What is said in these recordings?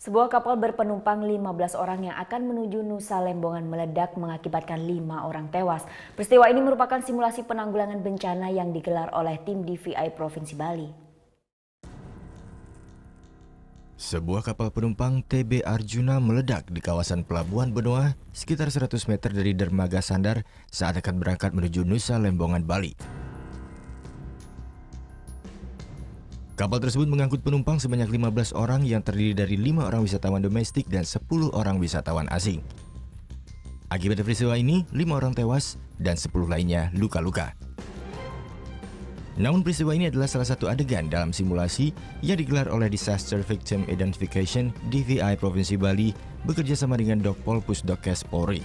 Sebuah kapal berpenumpang 15 orang yang akan menuju Nusa Lembongan meledak mengakibatkan 5 orang tewas. Peristiwa ini merupakan simulasi penanggulangan bencana yang digelar oleh tim DVI Provinsi Bali. Sebuah kapal penumpang TB Arjuna meledak di kawasan Pelabuhan Benoa sekitar 100 meter dari dermaga Sandar saat akan berangkat menuju Nusa Lembongan, Bali. Kapal tersebut mengangkut penumpang sebanyak 15 orang yang terdiri dari 5 orang wisatawan domestik dan 10 orang wisatawan asing. Akibat peristiwa ini, 5 orang tewas dan 10 lainnya luka-luka. Namun peristiwa ini adalah salah satu adegan dalam simulasi yang digelar oleh Disaster Victim Identification DVI Provinsi Bali bekerja sama dengan Dokpol Pusdokes Polri.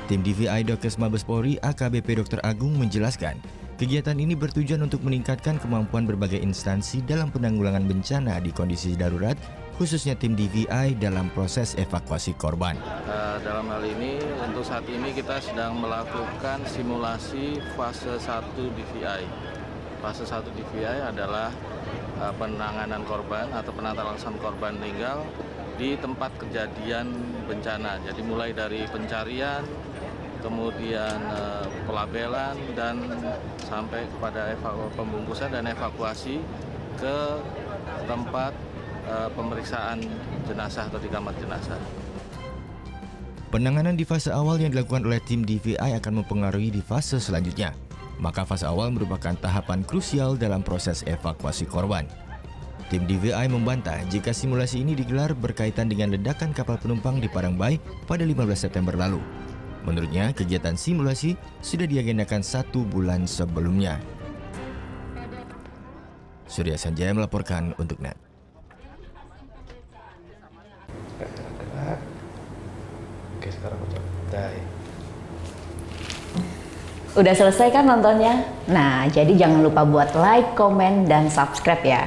Tim DVI Dokes Mabes Polri AKBP Dr. Agung menjelaskan, kegiatan ini bertujuan untuk meningkatkan kemampuan berbagai instansi dalam penanggulangan bencana di kondisi darurat, khususnya tim DVI dalam proses evakuasi korban. Dalam hal ini, untuk saat ini kita sedang melakukan simulasi fase 1 DVI. Fase 1 DVI adalah penanganan korban atau penata laksanaan korban meninggal di tempat kejadian bencana. Jadi mulai dari pencarian, kemudian pelabelan, dan sampai kepada pembungkusan dan evakuasi ke tempat pemeriksaan jenazah atau di kamar jenazah. Penanganan di fase awal yang dilakukan oleh tim DVI akan mempengaruhi di fase selanjutnya. Maka fase awal merupakan tahapan krusial dalam proses evakuasi korban. Tim DVI membantah jika simulasi ini digelar berkaitan dengan ledakan kapal penumpang di Parangbai pada 15 September lalu. Menurutnya, kegiatan simulasi sudah diagendakan 1 bulan sebelumnya. Surya Sanjaya melaporkan untuk NET. Oke, sekarang ucap die. Udah selesai kan nontonnya? Nah, jadi jangan lupa buat like, komen, dan subscribe ya.